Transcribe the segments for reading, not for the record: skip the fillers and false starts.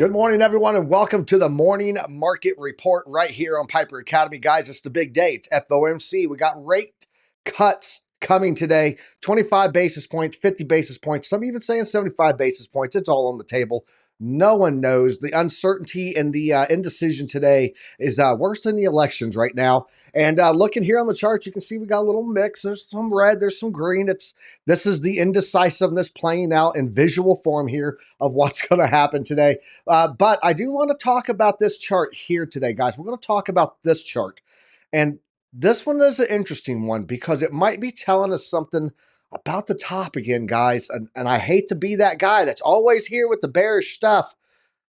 Good morning, everyone, and welcome to the morning market report right here on Piper Academy. Guys, it's the big day. It's FOMC. We got rate cuts coming today, 25 basis points, 50 basis points, some even saying 75 basis points. It's all on the table. No one knows. The uncertainty and the indecision today is worse than the elections right now. And looking here on the chart, you can see we got a little mix. There's some red, there's some green. This is the indecisiveness playing out in visual form here of what's going to happen today. But I do want to talk about this chart here today, guys. We're going to talk about this chart. And this one is an interesting one because it might be telling us something about the top again, guys. And I hate to be that guy that's always here with the bearish stuff,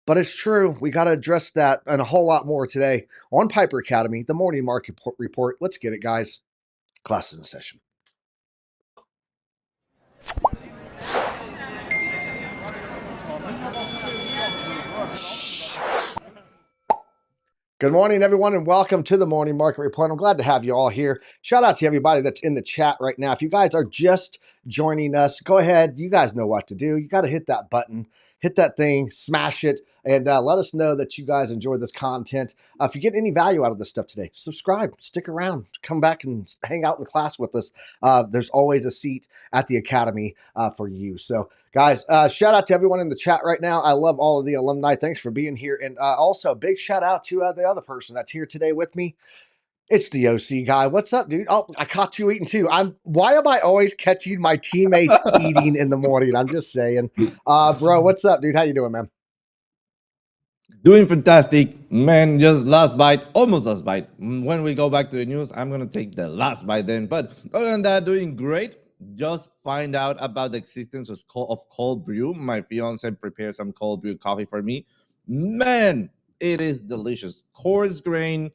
but it's true. We got to address that and a whole lot more today on Piper Academy, the morning market report. Let's get it, guys. Class in session. Good morning, everyone, and welcome to the Morning Market Report. I'm glad to have you all here. Shout out to everybody that's in the chat right now. If you guys are just joining us, go ahead. You guys know what to do. You got to hit that button, hit that thing, smash it, and let us know that you guys enjoy this content. If you get any value out of this stuff today, subscribe, stick around, come back and hang out in the class with us. There's always a seat at the Academy for you. So, guys, shout out to everyone in the chat right now. I love all of the alumni. Thanks for being here. And also, big shout out to the other person that's here today with me. It's the OC guy. What's up, dude? Oh, I caught you eating too. Why am I always catching my teammates eating in the morning? I'm just saying. Bro, what's up, dude? How you doing, man? Doing fantastic, man. Just last bite, almost last bite. When we go back to the news, I'm gonna take the last bite then. But other than that, doing great. Just find out about the existence of cold brew. My fiance prepared some cold brew coffee for me. Man, it is delicious. Coarse grain,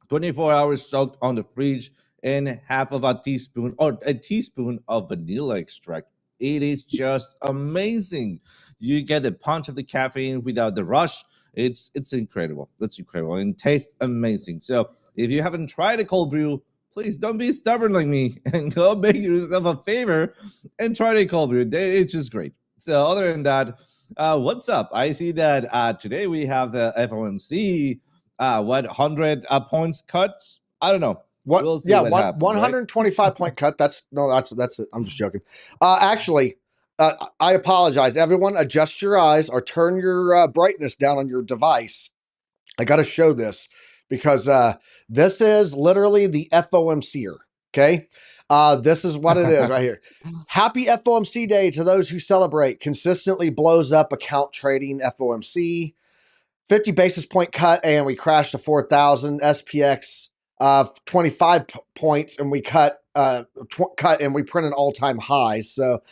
24 hours soaked on the fridge, and half of a teaspoon or a teaspoon of vanilla extract. It is just amazing. You get the punch of the caffeine without the rush. It's incredible. That's incredible and tastes amazing. So if you haven't tried a cold brew, please don't be stubborn like me and go make yourself a favor and try the cold brew. It's just great. So other than that, what's up? I see that today we have the FOMC. 100 points cuts. I don't know. What? We'll see Yeah, what happens, 125 point cut. That's it. I'm just joking. Actually, I apologize. Everyone, adjust your eyes or turn your brightness down on your device. I got to show this because this is literally the FOMCer. Okay. This is what it is right here. Happy FOMC day to those who celebrate. Consistently blows up account trading FOMC. 50 basis point cut and we crashed to 4,000. SPX 25 points and we cut and we printed all-time highs. So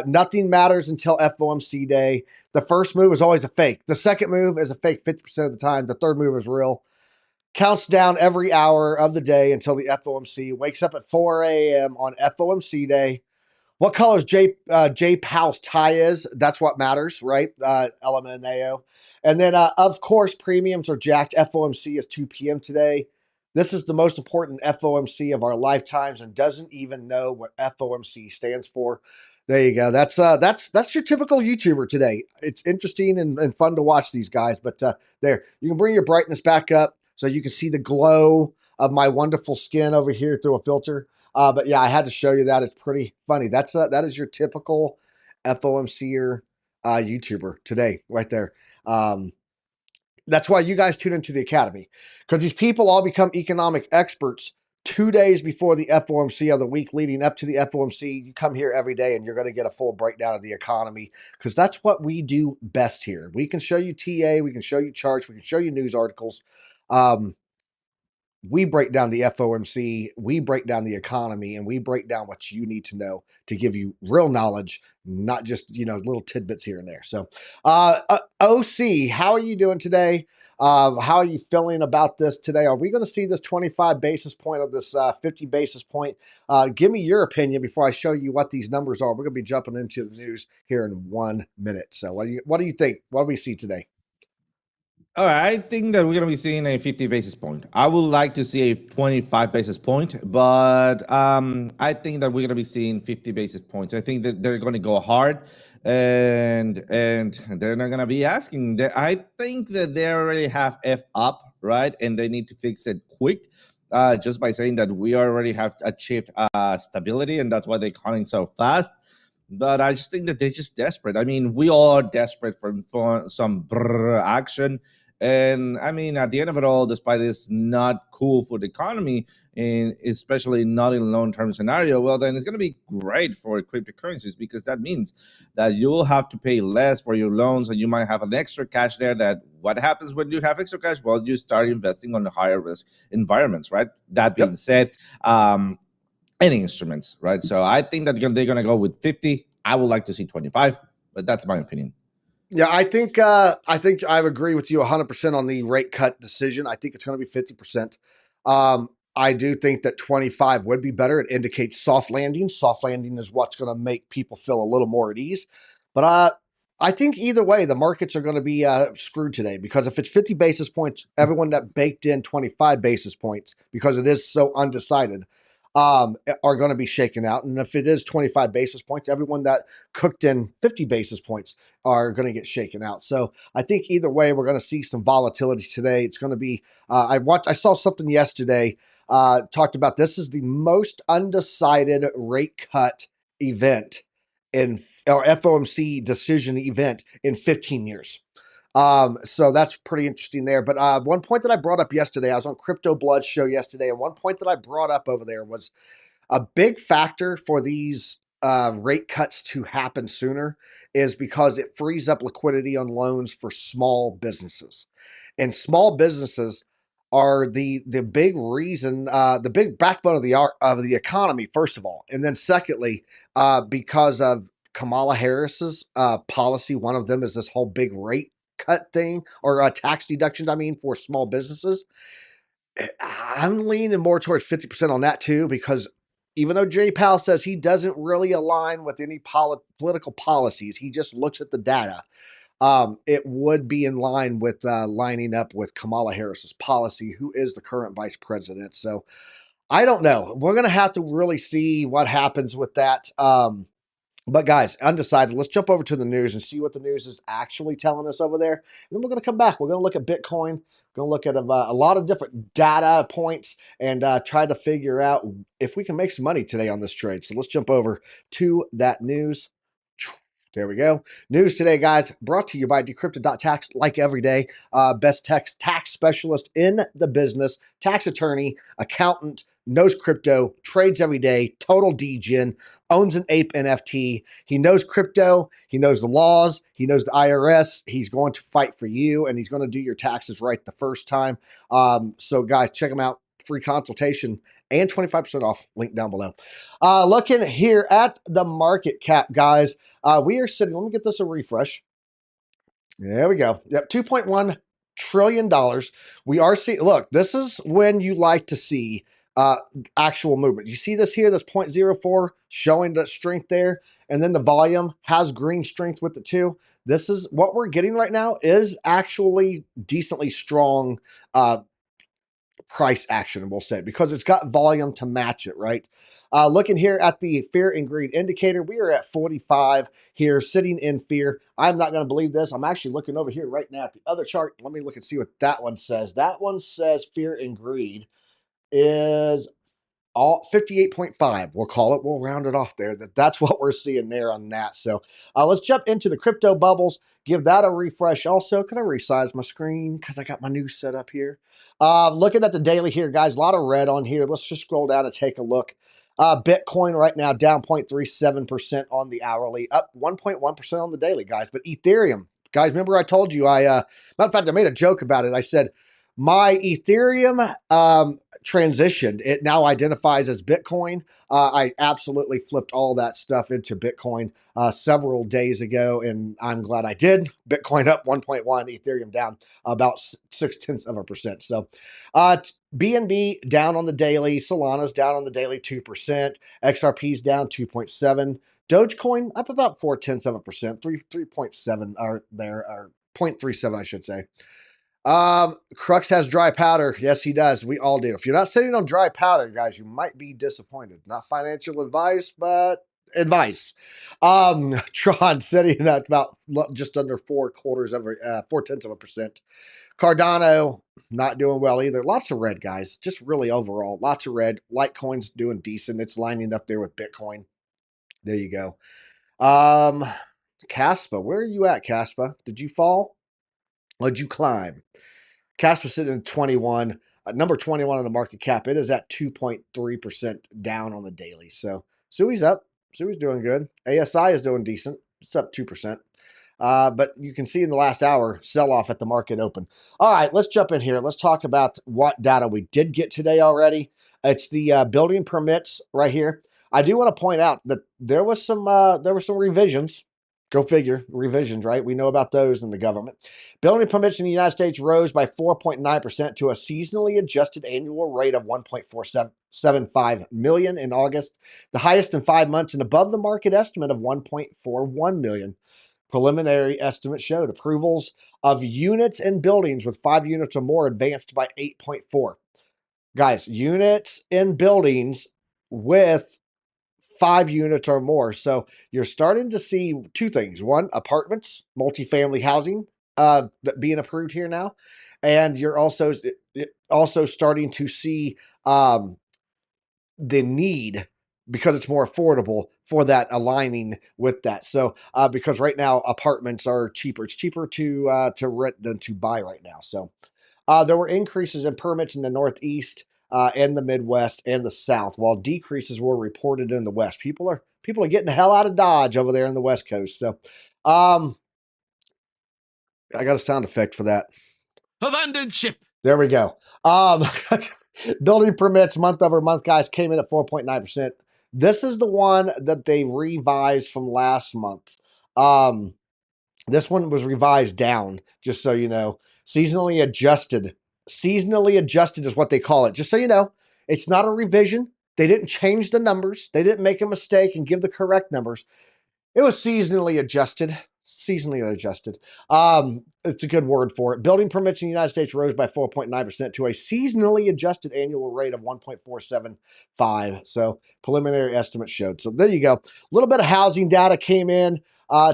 nothing matters until FOMC day. The first move is always a fake. The second move is a fake 50% of the time. The third move is real. Counts down every hour of the day until the FOMC. Wakes up at 4 a.m. on FOMC day. What color is Jay Powell's tie is? That's what matters, right? LMNAO. And then, of course, premiums are jacked. FOMC is 2 p.m. today. This is the most important FOMC of our lifetimes and doesn't even know what FOMC stands for. There you go. That's your typical YouTuber today. It's interesting and fun to watch these guys. But there, you can bring your brightness back up so you can see the glow of my wonderful skin over here through a filter. But yeah, I had to show you that. It's pretty funny. That is your typical FOMCer YouTuber today, right there. That's why you guys tune into the Academy, because these people all become economic experts 2 days before the FOMC of the week leading up to the FOMC. You come here every day and you're going to get a full breakdown of the economy because that's what we do best here. We can show you TA, we can show you charts, we can show you news articles. We break down the FOMC, we break down the economy, and we break down what you need to know to give you real knowledge, not just, little tidbits here and there. So, OC, how are you doing today? How are you feeling about this today? Are we going to see this 25 basis point of this 50 basis point? Give me your opinion before I show you what these numbers are. We're going to be jumping into the news here in 1 minute. So what do you think? What do we see today? All right, I think that we're going to be seeing a 50 basis point. I would like to see a 25 basis point, but I think that we're going to be seeing 50 basis points. I think that they're going to go hard. and they're not gonna be asking. I think that they already have F up, right, and they need to fix it quick. Just by saying that we already have achieved stability, and that's why they're coming so fast. But I just think that they're just desperate. I mean, we all are desperate for some action. And I mean, at the end of it all, despite it's not cool for the economy, and especially not in long-term scenario, well, then it's going to be great for cryptocurrencies because that means that you'll have to pay less for your loans, and you might have an extra cash there. That what happens when you have extra cash? Well, you start investing on the higher risk environments, right? That being Yep. said, any instruments, right? So I think that they're going to go with 50. I would like to see 25, but that's my opinion. Yeah, I think I agree with you 100% on the rate cut decision. I think it's going to be 50%. I do think that 25 would be better. It indicates soft landing. Soft landing is what's going to make people feel a little more at ease. But I think either way, the markets are going to be screwed today because if it's 50 basis points, everyone that baked in 25 basis points because it is so undecided are going to be shaken out. And if it is 25 basis points, everyone that cooked in 50 basis points are going to get shaken out. So I think either way, we're going to see some volatility today. It's going to be. I saw something yesterday. Talked about this is the most undecided rate cut event in or FOMC decision event in 15 years. So that's pretty interesting there. But one point that I brought up yesterday, I was on Crypto Blood's show yesterday, and one point that I brought up over there was a big factor for these rate cuts to happen sooner is because it frees up liquidity on loans for small businesses. And small businesses are the big reason, the big backbone of the economy, first of all, and then secondly, because of Kamala Harris's policy. One of them is this whole big rate cut thing or tax deductions. I mean, for small businesses. I'm leaning more towards 50% on that too, because even though Jay Powell says he doesn't really align with any political policies, he just looks at the data. It would be in line with lining up with Kamala Harris's policy, who is the current vice president. So I don't know. We're going to have to really see what happens with that. But guys, undecided. Let's jump over to the news and see what the news is actually telling us over there. And then we're going to come back. We're going to look at Bitcoin. Going to look at a lot of different data points and try to figure out if we can make some money today on this trade. So let's jump over to that news. There we go. News today, guys, brought to you by Decrypted.tax, like every day. Best tax specialist in the business, tax attorney, accountant, knows crypto, trades every day, total degen, owns an Ape NFT. He knows crypto. He knows the laws. He knows the IRS. He's going to fight for you, and he's going to do your taxes right the first time. So, guys, check him out. Free consultation and 25% off. Link down below. Looking here at the market cap, guys, we are sitting. Let me get this a refresh. There we go. Yep, $2.1 trillion. We are seeing. Look, this is when you like to see actual movement. You see this here, this 0.04 showing the strength there, and then the volume has green strength with it too. This is what we're getting right now is actually decently strong price action, we'll say, because it's got volume to match it, right? Looking here at the fear and greed indicator, we are at 45 here, sitting in fear. I'm not going to believe this. I'm actually looking over here right now at the other chart. Let me look and see what that one says. That one says fear and greed is all 58.5. We'll call it. We'll round it off there. That's what we're seeing there on that. So let's jump into the crypto bubbles. Give that a refresh. Also, can I resize my screen because I got my new setup here? Looking at the daily here, guys. A lot of red on here. Let's just scroll down and take a look. Bitcoin right now down 0.37% on the hourly, up 1.1% on the daily, guys. But Ethereum, guys, remember I told you matter of fact, I made a joke about it. I said my Ethereum transitioned. It now identifies as Bitcoin. I absolutely flipped all that stuff into Bitcoin several days ago, and I'm glad I did. Bitcoin up 1.1, Ethereum down about 0.6%. So BNB down on the daily, Solana's down on the daily 2%, XRP's down 2.7%. Dogecoin up about 0.4%, 3.7 are there, or 0.37, I should say. Crux has dry powder. Yes, he does. We all do. If you're not sitting on dry powder, guys, you might be disappointed. Not financial advice, but advice. Tron sitting at about just under 0.4%. Cardano not doing well either. Lots of red, guys. Just really overall, lots of red. Litecoin's doing decent. It's lining up there with Bitcoin. There you go. Caspa, where are you at, Caspa? Did you fall? Or did you climb? Caspa sitting at 21, number 21 on the market cap. It is at 2.3% down on the daily. So Sui's up. Sui's doing good. ASI is doing decent. It's up 2%. But you can see in the last hour, sell off at the market open. All right, let's jump in here. Let's talk about what data we did get today already. It's the building permits right here. I do want to point out that there were some revisions. Go figure, revisions, right? We know about those in the government. Building permits in the United States rose by 4.9% to a seasonally adjusted annual rate of 1.475 million in August, the highest in 5 months and above the market estimate of 1.41 million. Preliminary estimates showed approvals of units in buildings with 5 units or more advanced by 8.4. Guys, units in buildings with 5 units or more. So you're starting to see two things. One, apartments, multifamily housing being approved here now. And you're also starting to see the need, because it's more affordable, for that aligning with that. So because right now apartments are cheaper. It's cheaper to rent than to buy right now. So there were increases in permits in the Northeast and the Midwest and the South, while decreases were reported in the West. People are getting the hell out of Dodge over there in the West Coast. So I got a sound effect for that. Abandoned ship. There we go. Building permits month over month, guys, came in at 4.9%. This is the one that they revised from last month. This one was revised down, just so you know. Seasonally adjusted. Seasonally adjusted is what they call it. Just so you know, it's not a revision. They didn't change the numbers. They didn't make a mistake and give the correct numbers. It was seasonally adjusted. Seasonally adjusted. It's a good word for it. Building permits in the United States rose by 4.9% to a seasonally adjusted annual rate of 1.475. So preliminary estimates showed. So there you go. A little bit of housing data came in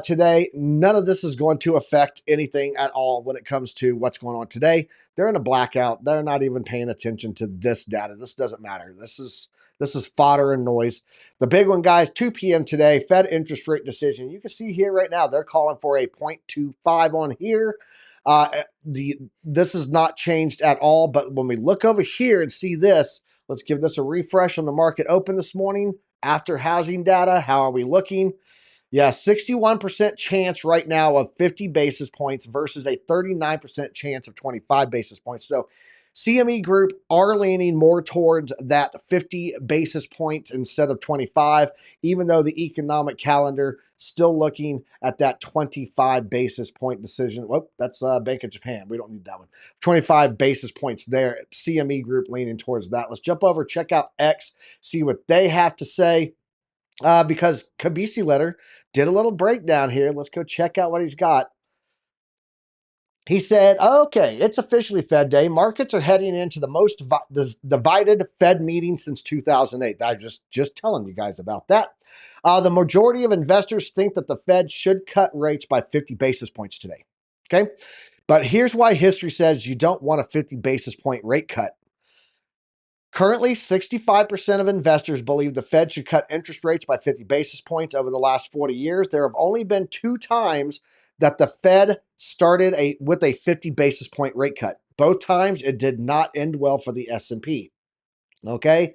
today. None of this is going to affect anything at all when it comes to what's going on today. They're in a blackout. They're not even paying attention to this data. This doesn't matter. This is fodder and noise. The big one, guys, 2 p.m. today, Fed interest rate decision. You can see here right now, they're calling for a 0.25 on here. This is not changed at all, but when we look over here and see this, let's give this a refresh on the market open this morning after housing data. How are we looking? Yeah, 61% chance right now of 50 basis points versus a 39% chance of 25 basis points. So CME Group are leaning more towards that 50 basis points instead of 25, even though the economic calendar still looking at that 25 basis point decision. Whoop, that's Bank of Japan. We don't need that one. 25 basis points there. CME Group leaning towards that. Let's jump over, check out X, see what they have to say. Because Kabisi Letter did a little breakdown here. Let's go check out what he's got. He said, okay, it's officially Fed Day. Markets are heading into the most divided Fed meeting since 2008. I'm just telling you guys about that. The majority of investors think that the Fed should cut rates by 50 basis points today. Okay, but here's why history says you don't want a 50 basis point rate cut. Currently, 65% of investors believe the Fed should cut interest rates by 50 basis points over the last 40 years. There have only been 2 times that the Fed started with a 50 basis point rate cut. Both times it did not end well for the S&P. Okay,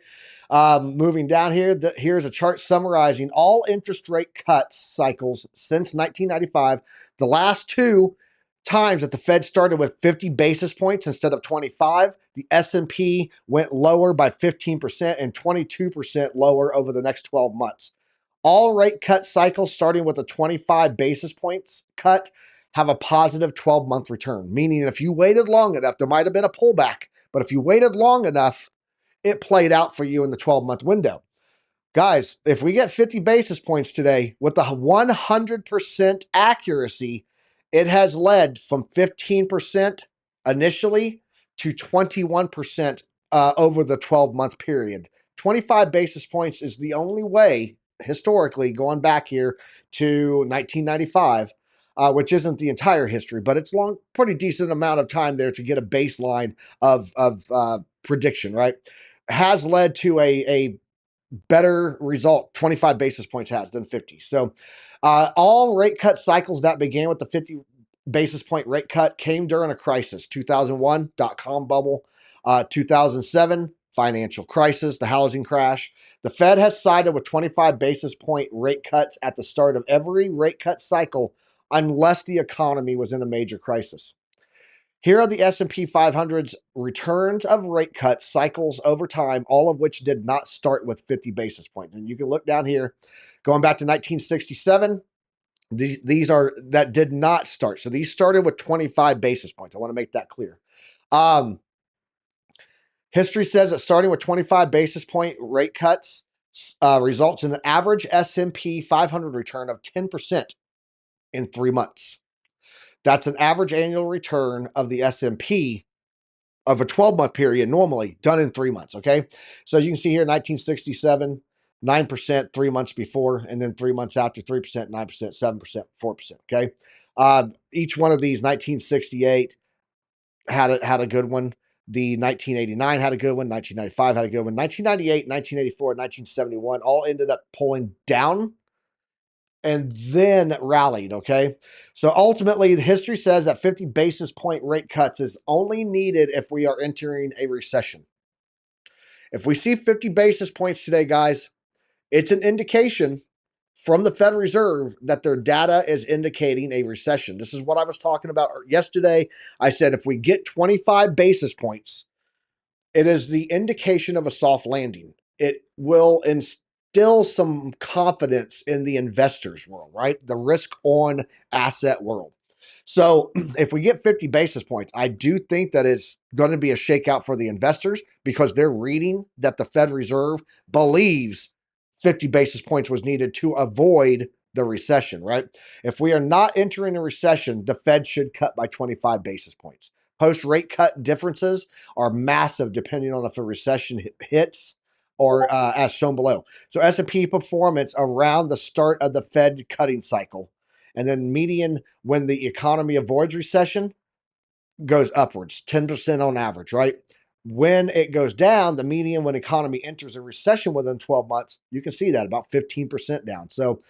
moving down here, here's a chart summarizing all interest rate cuts cycles since 1995. The last 2 times that the Fed started with 50 basis points instead of 25, the S&P went lower by 15% and 22% lower over the next 12 months. All rate cut cycles starting with a 25 basis points cut have a positive 12-month return, meaning if you waited long enough, there might have been a pullback, but if you waited long enough, it played out for you in the 12-month window. Guys, if we get 50 basis points today with a 100% accuracy, it has led from 15% initially to 21% over the 12-month period. 25 basis points is the only way historically, going back here to 1995, which isn't the entire history, but it's long, pretty decent amount of time there to get a baseline of prediction, right? Has led to a better result. 25 basis points has than 50. So all rate cut cycles that began with the 50 basis point rate cut came during a crisis. 2001 dot-com bubble, 2007 financial crisis, the housing crash. The Fed has sided with 25 basis point rate cuts at the start of every rate cut cycle unless the economy was in a major crisis. Here are the S&P 500's returns of rate cuts cycles over time, all of which did not start with 50 basis points. And you can look down here, going back to 1967, these are that did not start. So these started with 25 basis points. I want to make that clear. History says that starting with 25 basis point rate cuts results in an average S&P 500 return of 10% in 3 months. That's an average annual return of the S&P of a 12-month period, normally done in 3 months, okay? So you can see here 1967, 9% 3 months before, and then 3 months after, 3%, 9%, 7%, 4%, okay? Each one of these, 1968 had a good one. The 1989 had a good one. 1995 had a good one. 1998, 1984, 1971 all ended up pulling down and then rallied, okay? So ultimately, the history says that 50 basis point rate cuts is only needed if we are entering a recession. If we see 50 basis points today, guys, it's an indication from the Federal Reserve that their data is indicating a recession. This is what I was talking about yesterday. I said if we get 25 basis points, it is the indication of a soft landing. It will instill some confidence in the investors world, right? The risk on asset world. So if we get 50 basis points, I do think that it's going to be a shakeout for the investors because they're reading that the Fed Reserve believes 50 basis points was needed to avoid the recession, right? If we are not entering a recession, the Fed should cut by 25 basis points. Post-rate cut differences are massive depending on if a recession hits or as shown below. So S&P performance around the start of the Fed cutting cycle, and then median when the economy avoids recession goes upwards, 10% on average, right? When it goes down, the median when economy enters a recession within 12 months, you can see that about 15% down. So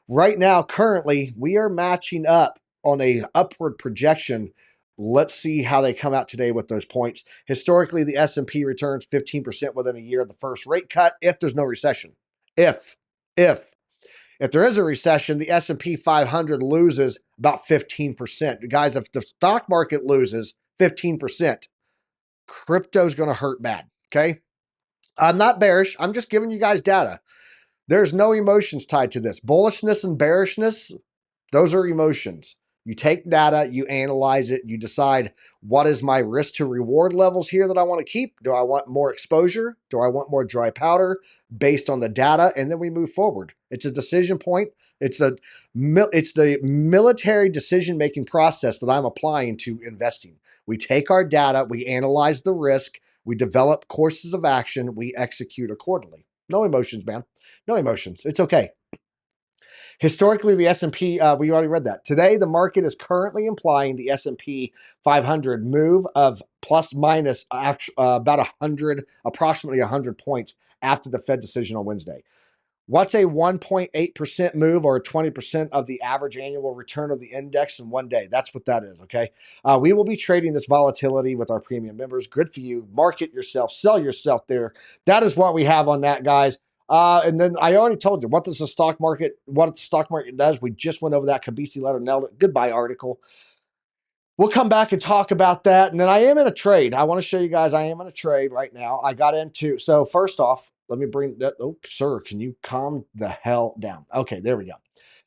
right now, currently, we are matching up on a upward projection. Let's see how they come out today with those points. Historically, the S&P returns 15% within a year of the first rate cut if there's no recession. If there is a recession, the S&P 500 loses about 15%. Guys, if the stock market loses 15%, crypto's going to hurt bad, okay? I'm not bearish. I'm just giving you guys data. There's no emotions tied to this. Bullishness and bearishness, those are emotions. You take data, you analyze it, you decide what is my risk to reward levels here that I want to keep. Do I want more exposure? Do I want more dry powder based on the data? And then we move forward. It's a decision point. It's the military decision-making process that I'm applying to investing. We take our data, we analyze the risk, we develop courses of action, we execute accordingly. No emotions, man. No emotions. It's okay. Historically, the S&P, we already read that. Today, the market is currently implying the S&P 500 move of plus minus about 100, approximately 100 points after the Fed decision on Wednesday. What's a 1.8% move or 20% of the average annual return of the index in one day? That's what that is, okay? We will be trading this volatility with our premium members. Good for you. Market yourself. Sell yourself there. That is what we have on that, guys. And then I already told you what the stock market does. We just went over that. Kabisi letter nailed it. Goodbye article. We'll come back and talk about that. And then I am in a trade. I want to show you guys I am in a trade right now. I got into, so first off, let me bring that. Oh, sir, can you calm the hell down? Okay, there we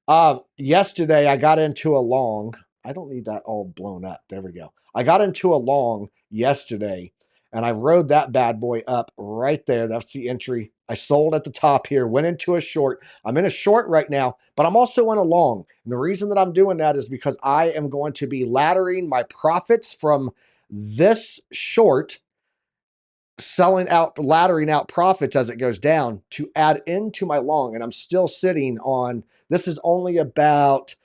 go. Yesterday, I got into a long. I don't need that all blown up. There we go. I got into a long yesterday, and I rode that bad boy up right there. That's the entry. I sold at the top here, went into a short. I'm in a short right now, but I'm also in a long. And the reason that I'm doing that is because I am going to be laddering my profits from this short selling out, laddering out profits as it goes down to add into my long. And I'm still sitting on, this is only about,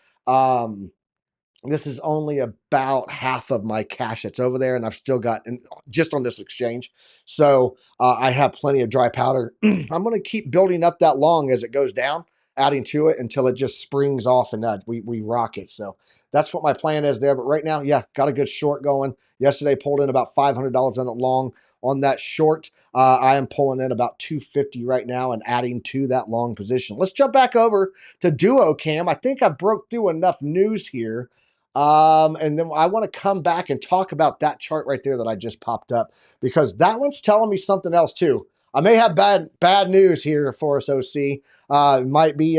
half of my cash that's over there. And I've still got just on this exchange. So I have plenty of dry powder. I'm going to keep building up that long as it goes down, adding to it until it just springs off and we rock it. So that's what my plan is there. But right now, yeah, got a good short going. Yesterday pulled in about $500 on it long on that short. I am pulling in about 250 right now and adding to that long position. Let's jump back over to Duo Cam. I think I broke through enough news here. And then I want to come back and talk about that chart right there that I just popped up, because that one's telling me something else too. I may have bad news here for us, OC. There might be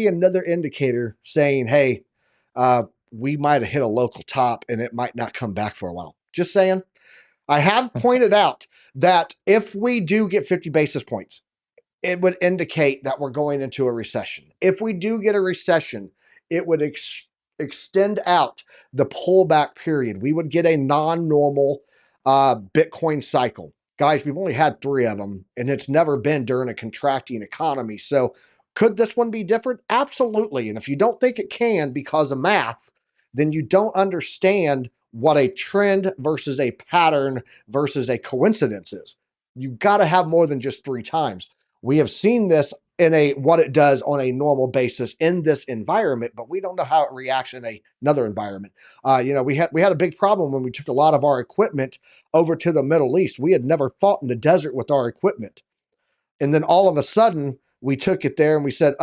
another indicator saying, hey, we might have hit a local top and it might not come back for a while. Just saying. I have pointed out that if we do get 50 basis points, it would indicate that we're going into a recession. If we do get a recession, it would extend out the pullback period. We would get a non-normal Bitcoin cycle. Guys, we've only had 3 of them, and it's never been during a contracting economy. So could this one be different? Absolutely. And if you don't think it can because of math, then you don't understand what a trend versus a pattern versus a coincidence is. You've got to have more than just 3 times. We have seen this in what it does on a normal basis in this environment, but we don't know how it reacts in another environment. We had a big problem when we took a lot of our equipment over to the Middle East. We had never fought in the desert with our equipment. And then all of a sudden we took it there and we said,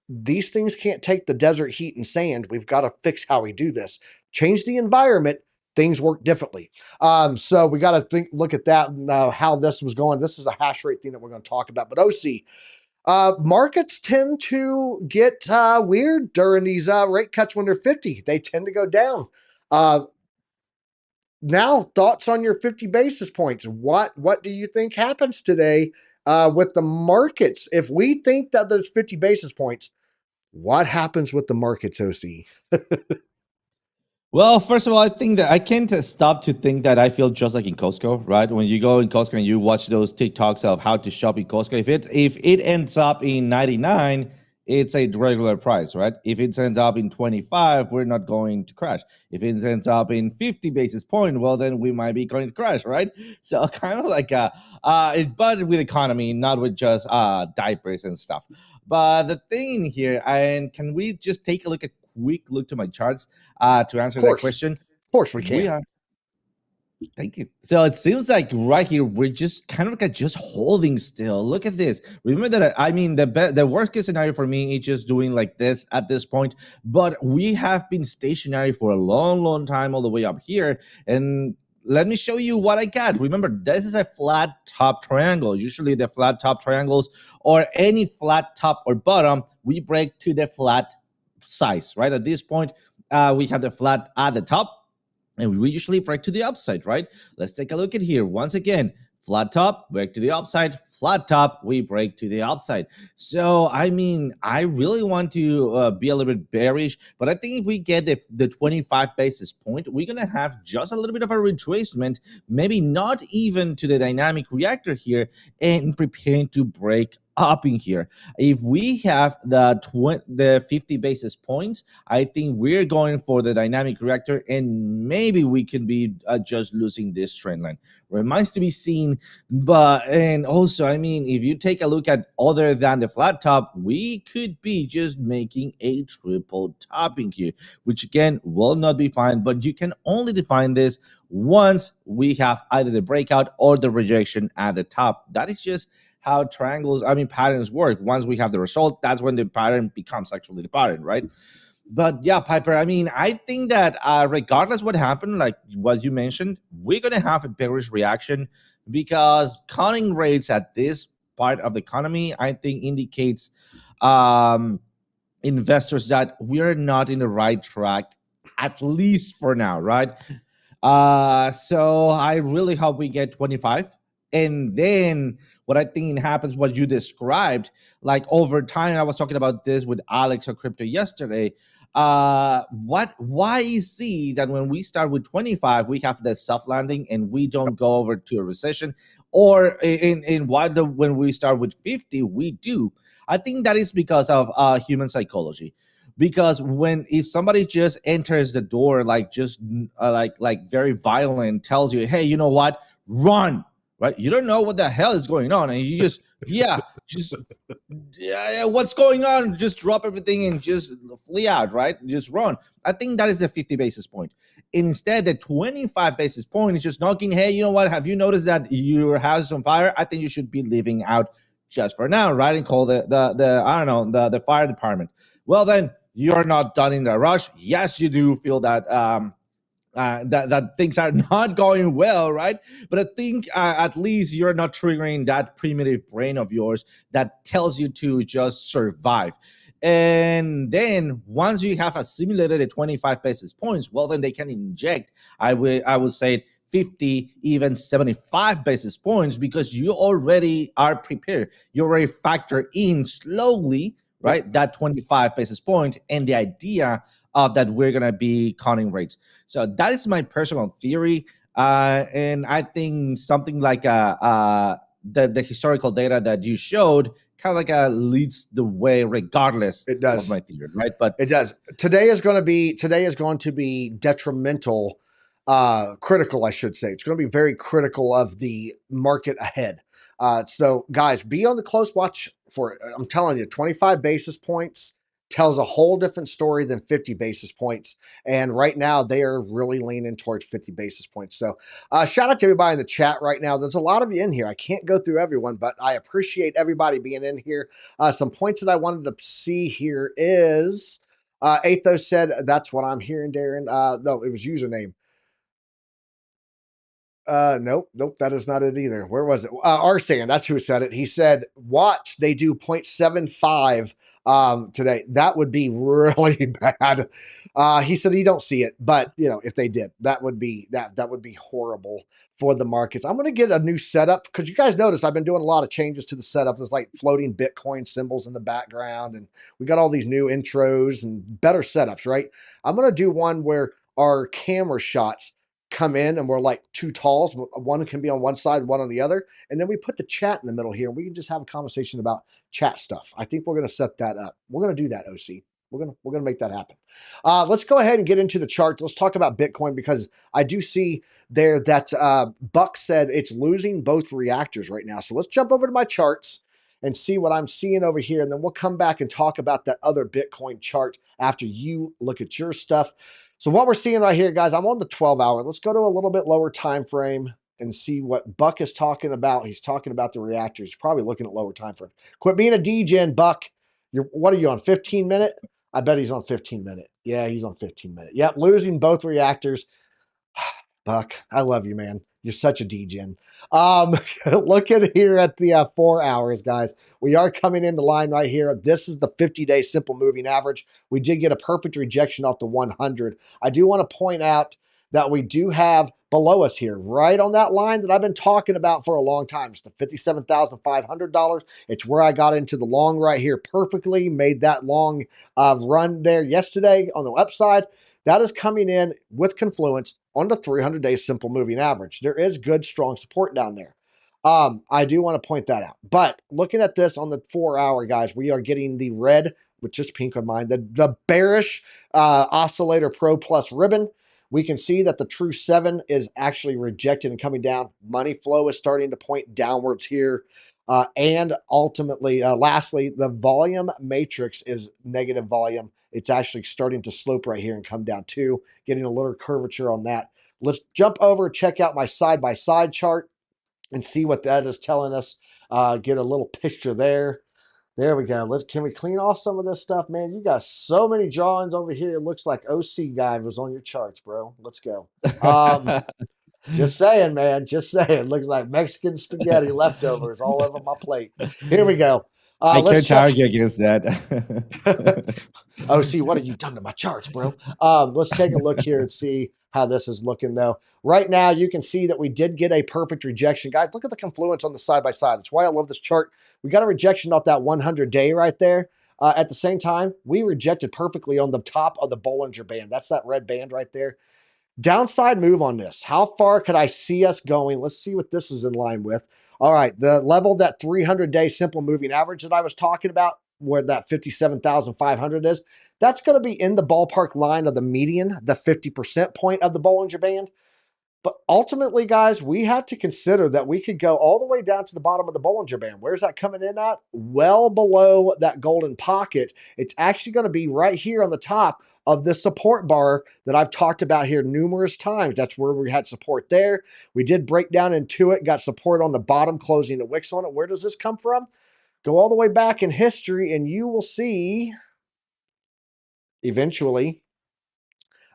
these things can't take the desert heat and sand. We've got to fix how we do this. Change the environment. Things work differently. So we got to look at that and how this was going. This is a hash rate thing that we're going to talk about. But OC, markets tend to get weird during these rate cuts when they're 50. They tend to go down. Now, thoughts on your 50 basis points. What do you think happens today with the markets? If we think that there's 50 basis points, what happens with the markets, OC? Well, first of all, I think that I can't stop to think that I feel just like in Costco, right? When you go in Costco and you watch those TikToks of how to shop in Costco, if it ends up in 99, it's a regular price, right? If it ends up in 25, we're not going to crash. If it ends up in 50 basis point, well, then we might be going to crash, right? So kind of like but with economy, not with just diapers and stuff. But the thing here, and can we just take a quick look to my charts to answer that question? Of course we can. Thank you. So it seems like right here we're just kind of like just holding still. Look at this. Remember that the worst case scenario for me is just doing like this at this point. But we have been stationary for a long time all the way up here. And let me show you what I got. Remember, this is a flat top triangle. Usually the flat top triangles or any flat top or bottom, we break to the flat size, right? At this point, we have the flat at the top. And we usually break to the upside, right? Let's take a look at here. Once again, flat top, break to the upside, flat top, we break to the upside. So, I really want to be a little bit bearish, but I think if we get the 25 basis point, we're going to have just a little bit of a retracement, maybe not even to the dynamic reactor here, and preparing to break up in here. If we have the 50 basis points, I think we're going for the dynamic reactor, and maybe we can be just losing this trend line. Remains to be seen. And also, if you take a look at other than the flat top, we could be just making a triple topping here, which again will not be fine, but you can only define this once we have either the breakout or the rejection at the top. That is just how patterns work. Once we have the result, that's when the pattern becomes actually the pattern, right? But yeah, Piper, I think that regardless what happened, like what you mentioned, we're going to have a bearish reaction because cutting rates at this part of the economy, I think indicates investors that we're not in the right track, at least for now, right? So I really hope we get 25. And then what I think happens, what you described, like over time, I was talking about this with Alex or Crypto yesterday. why is it that when we start with 25 we have the soft landing and we don't go over to a recession, or in why when we start with 50 we do? I think that is because of human psychology. Because when if somebody just enters the door like just like very violent, tells you, hey, you know what, run, right? You don't know what the hell is going on, and you just just what's going on? Just drop everything and just flee out, right? Just run. I think that is the 50 basis point. Instead, the 25 basis point is just knocking, hey, you know what? Have you noticed that your house is on fire? I think you should be leaving out just for now, right? And call the I don't know, the fire department. Well, then you're not done in the rush. Yes, you do feel that that things are not going well, right? But I think at least you're not triggering that primitive brain of yours that tells you to just survive. And then once you have assimilated the 25 basis points, well, then they can inject, I would say 50, even 75 basis points, because you already are prepared. You already factor in slowly, right, that 25 basis point and the idea of that we're going to be cutting rates. So that is my personal theory. And I think something like the historical data that you showed kind of like leads the way regardless It does. of my theory, right? But It does. Today is going to be detrimental, critical, I should say. It's going to be very critical of the market ahead. So guys, be on the close watch for it. I'm telling you, 25 basis points tells a whole different story than 50 basis points. And right now they are really leaning towards 50 basis points. So shout out to everybody in the chat right now. There's a lot of you in here. I can't go through everyone, but I appreciate everybody being in here. Some points that I wanted to see here is Athos said, that's what I'm hearing, Darren. No, it was username. Nope, that is not it either. Where was it? Arsan, that's who said it. He said, watch, they do 0.75 today. That would be really bad. He said he don't see it, but you know, if they did, that would be horrible for the markets. I'm going to get a new setup because you guys notice I've been doing a lot of changes to the setup. There's like floating Bitcoin symbols in the background, and we got all these new intros and better setups, right? I'm going to do one where our camera shots come in and we're like two talls. One can be on one side and one on the other. And then we put the chat in the middle here and we can just have a conversation about chat stuff. I think we're going to set that up. We're going to do that, OC. We're going to make that happen. Let's go ahead and get into the chart. Let's talk about Bitcoin because I do see there that Buck said it's losing both reactors right now. So let's jump over to my charts and see what I'm seeing over here. And then we'll come back and talk about that other Bitcoin chart after you look at your stuff. So what we're seeing right here, guys, I'm on the 12-hour. Let's go to a little bit lower time frame and see what Buck is talking about. He's talking about the reactors. He's probably looking at lower time frame. Quit being a degen, Buck. What are you on, 15-minute? I bet he's on 15-minute. Yeah, he's on 15-minute. Yep, losing both reactors. Buck, I love you, man. You're such a degen. Look at here at the 4 hours, guys. We are coming into line right here. This is the 50-day simple moving average. We did get a perfect rejection off the 100. I do want to point out that we do have below us here, right on that line that I've been talking about for a long time. It's the $57,500. It's where I got into the long right here perfectly, made that long run there yesterday on the upside. That is coming in with confluence on the 300-day simple moving average. There is good, strong support down there. I do want to point that out. But looking at this on the 4 hour, guys, we are getting the red, which is pink on mine, the bearish oscillator pro plus ribbon. We can see that the true 7 is actually rejected and coming down. Money flow is starting to point downwards here. And ultimately, lastly, the volume matrix is negative volume. It's actually starting to slope right here and come down too, getting a little curvature on that. Let's jump over, check out my side-by-side chart and see what that is telling us. Get a little picture there. There we go. Can we clean off some of this stuff, man? You got so many drawings over here. It looks like OC guy was on your charts, bro. Let's go. Just saying, man. Just saying. Looks like Mexican spaghetti leftovers all over my plate. Here we go. I can't argue against that. OC, what have you done to my charts, bro? Let's take a look here and see how this is looking, though. Right now, you can see that we did get a perfect rejection. Guys, look at the confluence on the side-by-side. That's why I love this chart. We got a rejection off that 100-day right there. At the same time, we rejected perfectly on the top of the Bollinger Band. That's that red band right there. Downside move on this. How far could I see us going? Let's see what this is in line with. All right, the level, that 300-day simple moving average that I was talking about, where that 57,500 is, that's going to be in the ballpark line of the median, the 50% point of the Bollinger Band. But ultimately, guys, we have to consider that we could go all the way down to the bottom of the Bollinger Band. Where's that coming in at? Well below that golden pocket. It's actually going to be right here on the top of the support bar that I've talked about here numerous times. That's where we had support there. We did break down into it, got support on the bottom, closing the wicks on it. Where does this come from? Go all the way back in history, and you will see eventually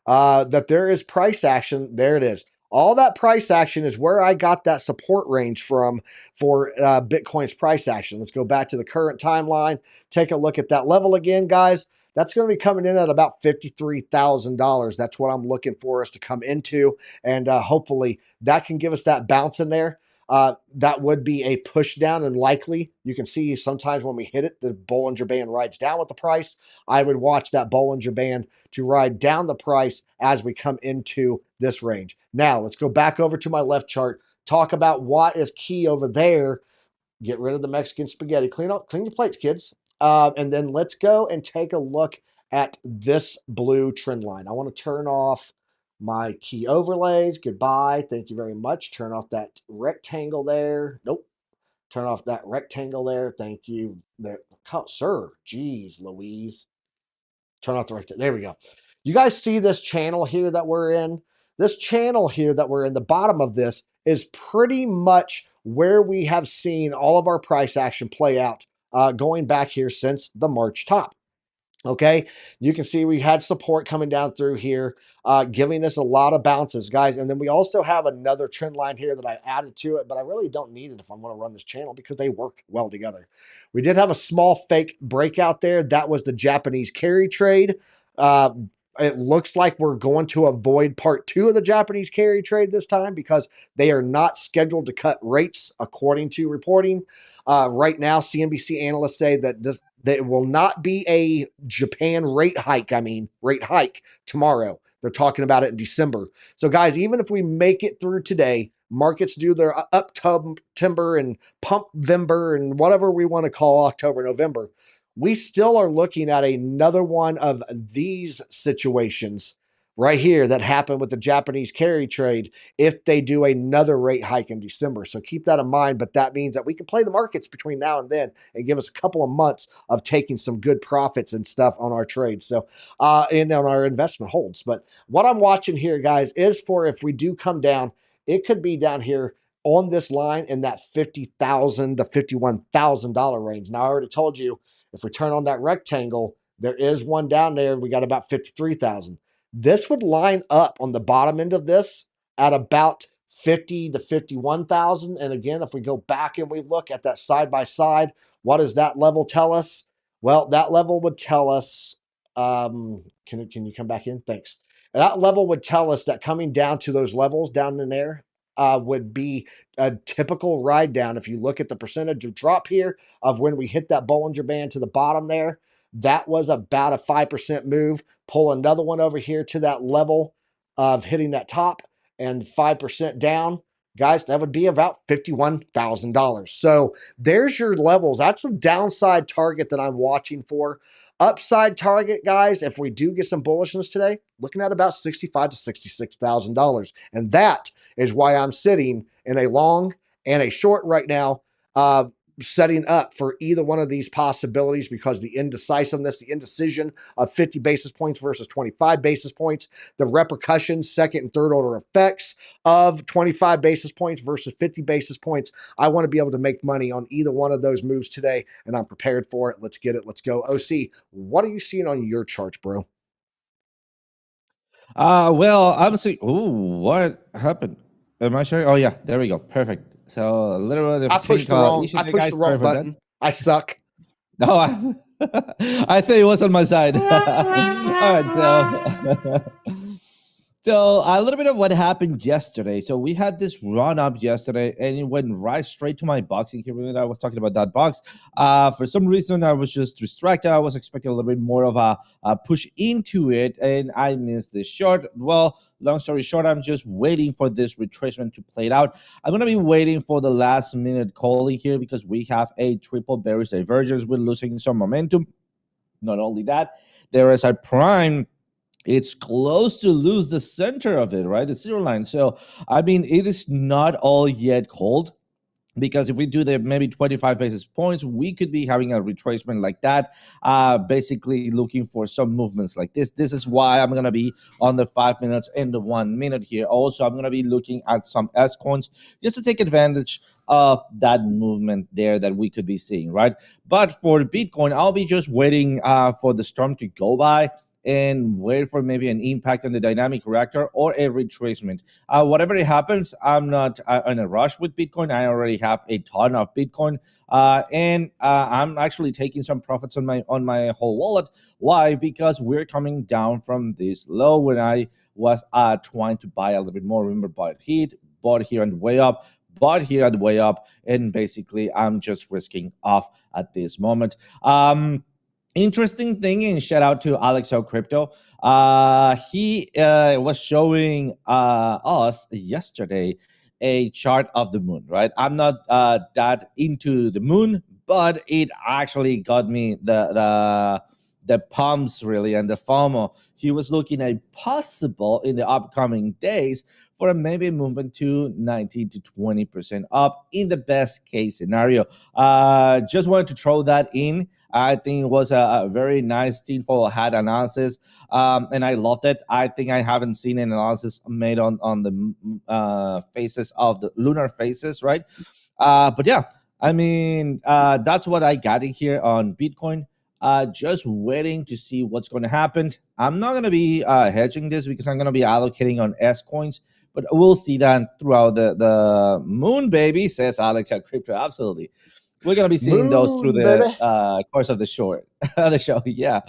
that there is price action. There it is. All that price action is where I got that support range from for Bitcoin's price action. Let's go back to the current timeline. Take a look at that level again, guys. That's going to be coming in at about $53,000. That's what I'm looking for us to come into. And hopefully that can give us that bounce in there. That would be a push down, and likely you can see sometimes when we hit it, the Bollinger Band rides down with the price. I would watch that Bollinger Band to ride down the price as we come into this range. Now let's go back over to my left chart, talk about what is key over there. Get rid of the Mexican spaghetti. Clean your plates, kids. And then let's go and take a look at this blue trend line. I want to turn off my key overlays. Goodbye. Thank you very much. Turn off that rectangle there. Nope. Turn off that rectangle there. Thank you. There, oh, sir. Jeez, Louise. Turn off the rectangle. There we go. You guys see this channel here that we're in? This channel here that we're in, the bottom of this is pretty much where we have seen all of our price action play out going back here since the March top. Okay, you can see we had support coming down through here, giving us a lot of bounces, guys. And then we also have another trend line here that I added to it, but I really don't need it if I'm going to run this channel because they work well together. We did have a small fake breakout there. That was the Japanese carry trade. It looks like we're going to avoid part 2 of the Japanese carry trade this time because they are not scheduled to cut rates according to reporting. Right now, CNBC analysts say that there will not be a Japan rate hike tomorrow. They're talking about it in December. So guys, even if we make it through today, markets do their Uptember and Pumpvember and whatever we want to call October, November, we still are looking at another one of these situations right here that happened with the Japanese carry trade if they do another rate hike in December. So keep that in mind, but that means that we can play the markets between now and then and give us a couple of months of taking some good profits and stuff on our trades. So, and on our investment holds. But what I'm watching here, guys, is for if we do come down, it could be down here on this line in that $50,000 to $51,000 range. Now, I already told you, if we turn on that rectangle, there is one down there. We got about 53,000. This would line up on the bottom end of this at about 50 to 51,000. And again, if we go back and we look at that side by side, what does that level tell us? Well, that level would tell us, can you come back in? Thanks. That level would tell us that coming down to those levels down in there would be a typical ride down. If you look at the percentage of drop here of when we hit that Bollinger Band to the bottom there, that was about a 5% move. Pull another one over here to that level of hitting that top and 5% down. Guys, that would be about $51,000. So there's your levels. That's a downside target that I'm watching for. Upside target, guys, if we do get some bullishness today, looking at about $65,000 to $66,000. And that is why I'm sitting in a long and a short right now, setting up for either one of these possibilities because the indecisiveness, the indecision of 50 basis points versus 25 basis points, the repercussions, second and third order effects of 25 basis points versus 50 basis points. I want to be able to make money on either one of those moves today, and I'm prepared for it. Let's get it. Let's go. OC, what are you seeing on your charts, bro? Well, I'm seeing. Ooh, what happened? Am I sure? Oh yeah, there we go. Perfect. So a little bit of I pushed the wrong button. That. I suck. No, I think it was on my side. All right, so So a little bit of what happened yesterday. So we had this run up yesterday, and it went right straight to my boxing here. Remember I was talking about that box. For some reason, I was just distracted. I was expecting a little bit more of a push into it, and I missed this short. Well, long story short, I'm just waiting for this retracement to play it out. I'm gonna be waiting for the last minute calling here because we have a triple bearish divergence. We're losing some momentum. Not only that, there is a prime, it's close to lose the center of it, right? The zero line. So, I mean, it is not all yet cold because if we do the maybe 25 basis points, we could be having a retracement like that, basically looking for some movements like this. This is why I'm going to be on the 5 minutes and the 1 minute here. Also, I'm going to be looking at some S coins just to take advantage of that movement there that we could be seeing, right? But for Bitcoin, I'll be just waiting for the storm to go by and wait for maybe an impact on the dynamic reactor or a retracement. Whatever it happens, I'm not in a rush with Bitcoin. I already have a ton of Bitcoin, and I'm actually taking some profits on my whole wallet. Why? Because we're coming down from this low when I was trying to buy a little bit more. Remember, bought here on the way up, bought here on the way up, and basically I'm just risking off at this moment. Interesting thing, and shout out to Alex O Crypto. He was showing us yesterday a chart of the moon, right? I'm not that into the moon, but it actually got me the pumps really and the FOMO. He was looking at possible in the upcoming days for a maybe movement to 19 to 20% up in the best case scenario. Just wanted to throw that in. I think it was a very nice Tinfoil Hat analysis, and I loved it. I think I haven't seen an analysis made on the faces of the lunar faces, right? But yeah, I mean, that's what I got in here on Bitcoin. Just waiting to see what's going to happen. I'm not going to be hedging this because I'm going to be allocating on S coins, but we'll see that throughout the moon, baby, says Alex at Crypto. Absolutely. We're gonna be seeing those through the course of the short the show. Yeah.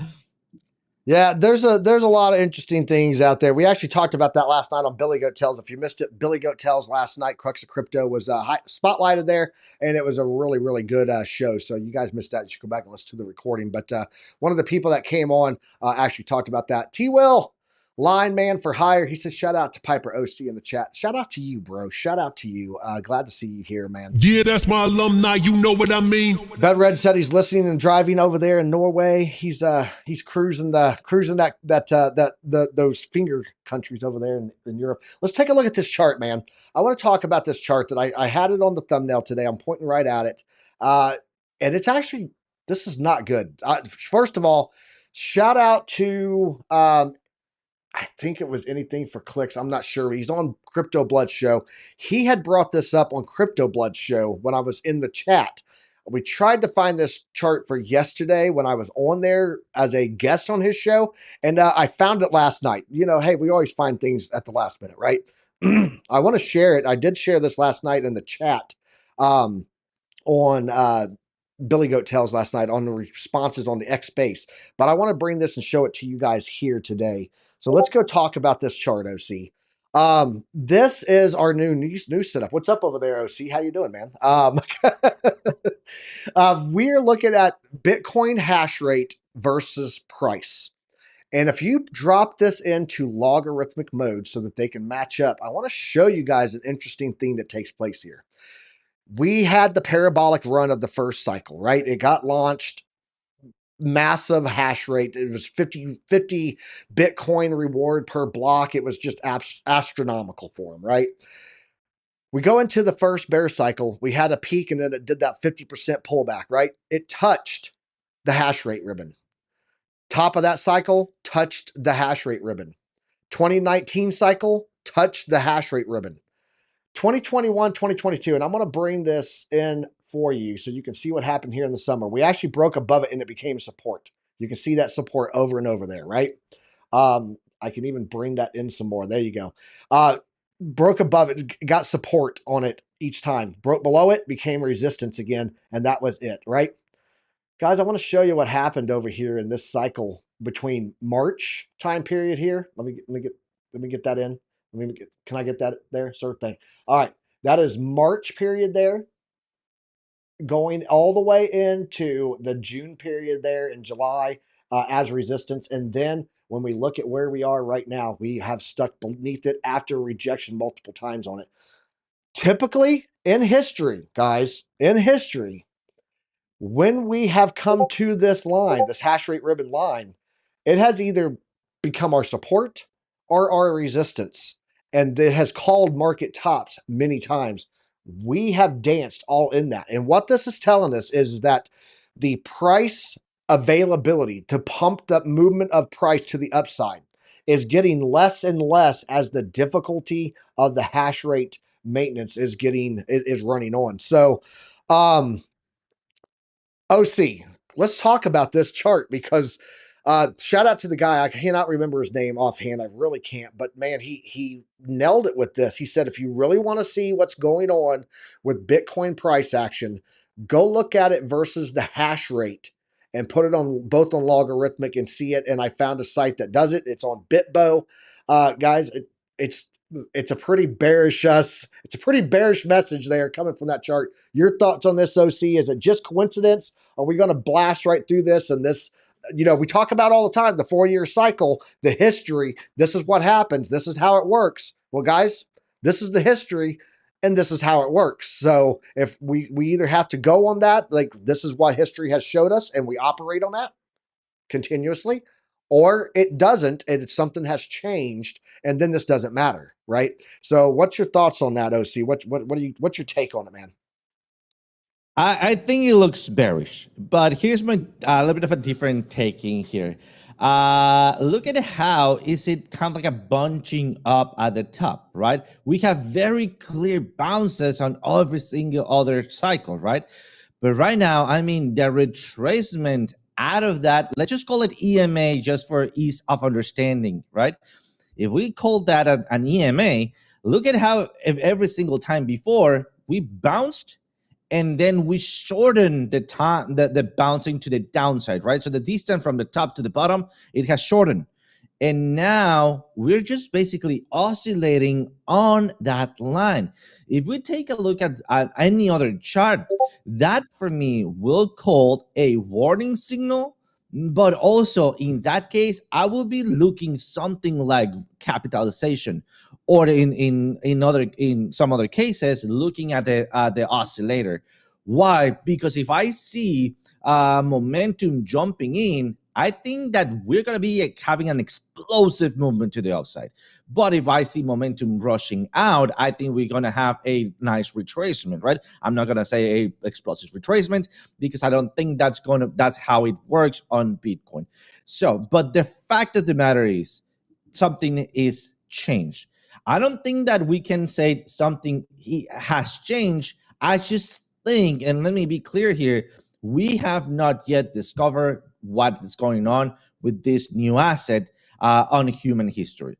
Yeah, there's a lot of interesting things out there. We actually talked about that last night on Billy Goat Tells. If you missed it, Billy Goat Tells last night, Crux of Crypto was spotlighted there, and it was a really, really good show. So you guys missed that. You should go back and listen to the recording. But one of the people that came on actually talked about that. T-Will, line man for hire. He says, shout out to Piper OC in the chat. Shout out to you, bro. Shout out to you. Glad to see you here, man. Yeah, that's my alumni. You know what I mean? Bed Red said he's listening and driving over there in Norway. He's cruising those finger countries over there in Europe. Let's take a look at this chart, man. I want to talk about this chart that I had it on the thumbnail today. I'm pointing right at it. And it's actually, this is not good. First of all, shout out to I think it was Anything for Clicks. I'm not sure. He's on Crypto Blood Show. He had brought this up on Crypto Blood Show when I was in the chat. We tried to find this chart for yesterday when I was on there as a guest on his show, and I found it last night. You know, hey, we always find things at the last minute, right? I want to share it. I did share this last night in the chat on Billy Goat Tells last night on the responses on the X Space, but I want to bring this and show it to you guys here today. So let's go talk about this chart, OC. This is our new news setup. What's up over there, OC? How you doing, man? We're looking at Bitcoin hash rate versus price. And if you drop this into logarithmic mode so that they can match up, I want to show you guys an interesting thing that takes place here. We had the parabolic run of the first cycle, right? It got launched, massive hash rate. It was 50 Bitcoin reward per block. It was just astronomical for them, right? We go into the first bear cycle. We had a peak and then it did that 50% pullback, right? It touched the hash rate ribbon. Top of that cycle touched the hash rate ribbon. 2019 cycle touched the hash rate ribbon. 2021, 2022, and I'm going to bring this in for you so you can see what happened here in the summer. We actually broke above it and it became support. You can see that support over and over there, right? I can even bring that in some more. There you go. Broke above it, got support on it each time. Broke below it, became resistance again, and that was it, right? Guys, I want to show you what happened over here in this cycle between March time period here. Let me get Let me get that in. Can I get that there? Sure thing. All right. That is March period there, going all the way into the June period there in July as resistance. And then when we look at where we are right now, we have stuck beneath it after rejection multiple times on it. Typically in history, guys, in history, when we have come to this line, this hash rate ribbon line, it has either become our support or our resistance. And it has called market tops many times. We have danced all in that. And what this is telling us is that the price availability to pump the movement of price to the upside is getting less and less as the difficulty of the hash rate maintenance is running on. So, OC, let's talk about this chart because shout out to the guy. I cannot remember his name offhand. I really can't. But man, he nailed it with this. He said, if you really want to see what's going on with Bitcoin price action, go look at it versus the hash rate and put it on both on logarithmic and see it. And I found a site that does it. It's on BitBo. Guys, it's a pretty bearish it's a pretty bearish message there coming from that chart. Your thoughts on this, OC? Is it just coincidence? Are we going to blast right through this? And this, we talk about all the time, the 4-year cycle, the history. This is what happens. This is how it works. Well, guys, this is the history and this is how it works. So if we either have to go on that, like this is what history has showed us and we operate on that continuously, or it doesn't, and it's something has changed, and then this doesn't matter, right? So, what's your thoughts on that, OC? What's your take on it, man? I think it looks bearish, but here's my a little bit of a different taking here. Look at how is it kind of like a bunching up at the top, right? We have very clear bounces on every single other cycle, right? But right now, I mean, the retracement out of that, let's just call it EMA just for ease of understanding, right? If we call that an EMA, look at how every single time before we bounced and then we shortened the time, the bouncing to the downside, right? So the distance from the top to the bottom, it has shortened. And now we're just basically oscillating on that line. If we take a look at any other chart, that for me will call a warning signal, but also in that case, I will be looking something like capitalization, or in some other cases, looking at the oscillator. Why? Because if I see momentum jumping in, I think that we're going to be having an explosive movement to the upside. But if I see momentum rushing out, I think we're going to have a nice retracement, right? I'm not going to say a explosive retracement because I don't think that's how it works on Bitcoin. So, but the fact of the matter is something is changed. I don't think that we can say something has changed. I just think, and let me be clear here, we have not yet discovered what is going on with this new asset on human history.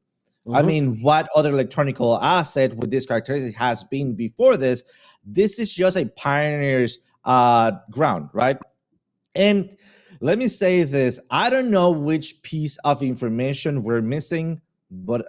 I mean, what other electronic asset with this characteristic has been before this? This is just a pioneer's ground, right? And let me say this, I don't know which piece of information we're missing, but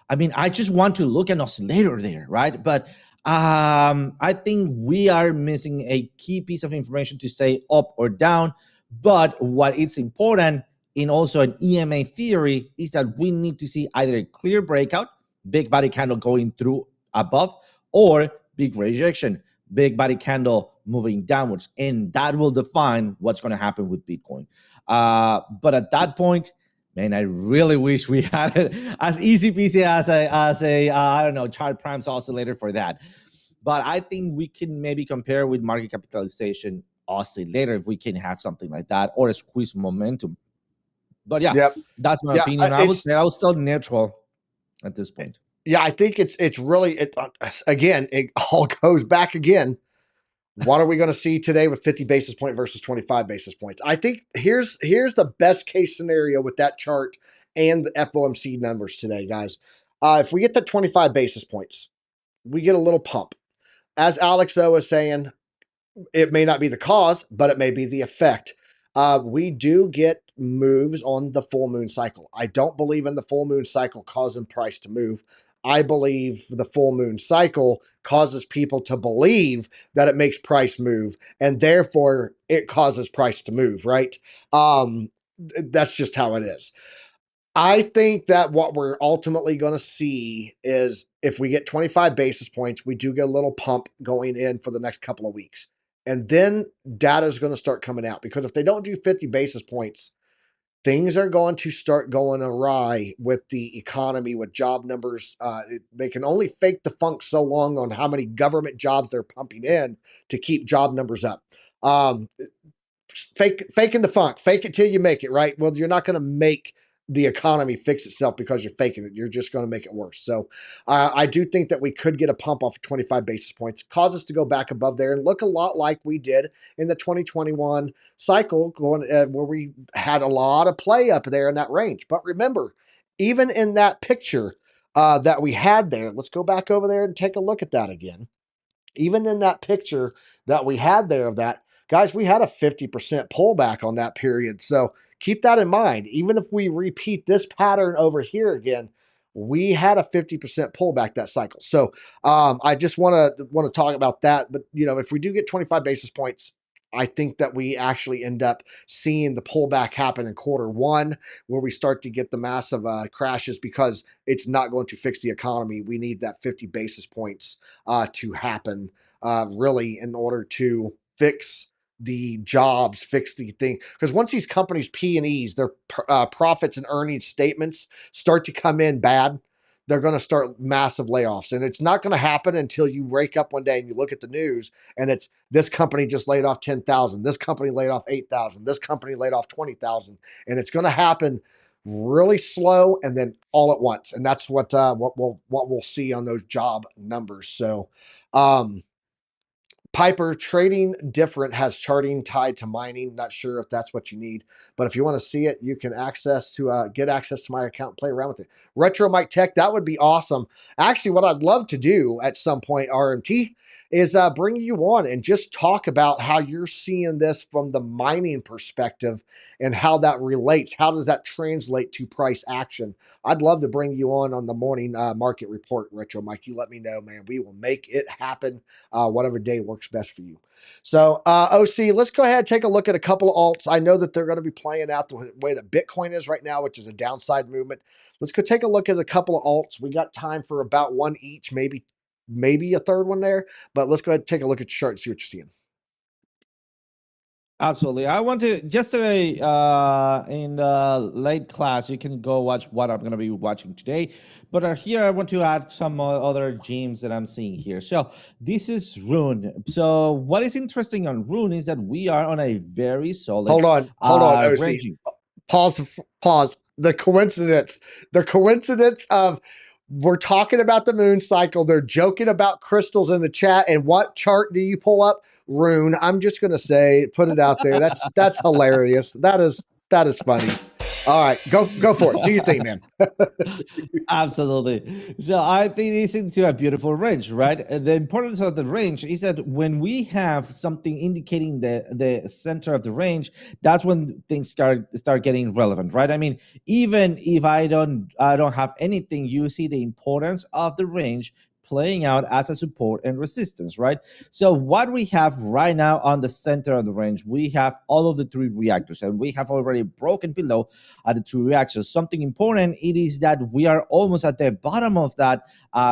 I just want to look at an oscillator there, right? But I think we are missing a key piece of information to say up or down. But what is important in also an EMA theory is that we need to see either a clear breakout, big body candle going through above, or big rejection, big body candle moving downwards. And that will define what's going to happen with Bitcoin. But at that point, man, I really wish we had it as easy peasy as a I don't know, chart primes oscillator for that. But I think we can maybe compare with market capitalization oscillator if we can have something like that, or a squeeze momentum. But yeah, that's my opinion. I was still neutral at this point. Yeah, I think it's really again, it all goes back again. What are we going to see today with 50 basis point versus 25 basis points? I think here's the best case scenario with that chart and the FOMC numbers today, guys. If we get that 25 basis points, we get a little pump. As Alex O is saying, it may not be the cause, but it may be the effect. We do get moves on the full moon cycle. I don't believe in the full moon cycle causing price to move. I believe the full moon cycle causes people to believe that it makes price move, and therefore it causes price to move, right? That's just how it is. I think that what we're ultimately going to see is if we get 25 basis points, we do get a little pump going in for the next couple of weeks. And then data is going to start coming out, because if they don't do 50 basis points, things are going to start going awry with the economy, with job numbers. They can only fake the funk so long on how many government jobs they're pumping in to keep job numbers up. Faking the funk, fake it till you make it, right? Well, you're not going to make the economy fix itself because you're faking it. You're just going to make it worse. So I do think that we could get a pump off of 25 basis points, cause us to go back above there and look a lot like we did in the 2021 cycle, going where we had a lot of play up there in that range. But remember, even in that picture that we had there, let's go back over there and take a look at that again. Even in that picture that we had there of that, guys, we had a 50% pullback on that period. So keep that in mind. Even if we repeat this pattern over here again, we had a 50% pullback that cycle. So I just want to talk about that. But, if we do get 25 basis points, I think that we actually end up seeing the pullback happen in Q1, where we start to get the massive crashes, because it's not going to fix the economy. We need that 50 basis points to happen really in order to fix the jobs, fix the thing. Because once these companies' P&Es, their profits and earnings statements start to come in bad, they're going to start massive layoffs. And it's not going to happen until you wake up one day and you look at the news and it's, this company just laid off 10,000. This company laid off 8,000. This company laid off 20,000. And it's going to happen really slow and then all at once. And that's what we'll see on those job numbers. So, Piper, trading different has charting tied to mining. Not sure if that's what you need, but if you want to see it, you can get access to my account and play around with it. Retro Mike Tech, that would be awesome. Actually, what I'd love to do at some point, RMT, is bring you on and just talk about how you're seeing this from the mining perspective and how that relates. How does that translate to price action? I'd love to bring you on the morning market report, Retro Mike. You let me know, man. We will make it happen, whatever day works best for you. So, OC, let's go ahead and take a look at a couple of alts. I know that they're going to be playing out the way that Bitcoin is right now, which is a downside movement. Let's go take a look at a couple of alts. We got time for about one each, maybe a third one there, but let's go ahead and take a look at your chart and see what you're seeing. Absolutely. I want to, yesterday in the late class, you can go watch what I'm going to be watching today. But here I want to add some other gems that I'm seeing here. So this is Rune. So what is interesting on Rune is that we are on a very solid. Hold on, OC. Ranging. Pause. The coincidence of, we're talking about the moon cycle. They're joking about crystals in the chat. And what chart do you pull up? Rune. I'm just going to say, put it out there. That's hilarious. That is funny. All right, go for it. Do you think, man? Absolutely. So I think it's into a beautiful range, right? The importance of the range is that when we have something indicating the center of the range, that's when things start getting relevant, right? I mean, even if I don't have anything, you see the importance of the range playing out as a support and resistance, right? So what we have right now on the center of the range, we have all of the three reactors, and we have already broken below the three reactors. Something important, it is that we are almost at the bottom of that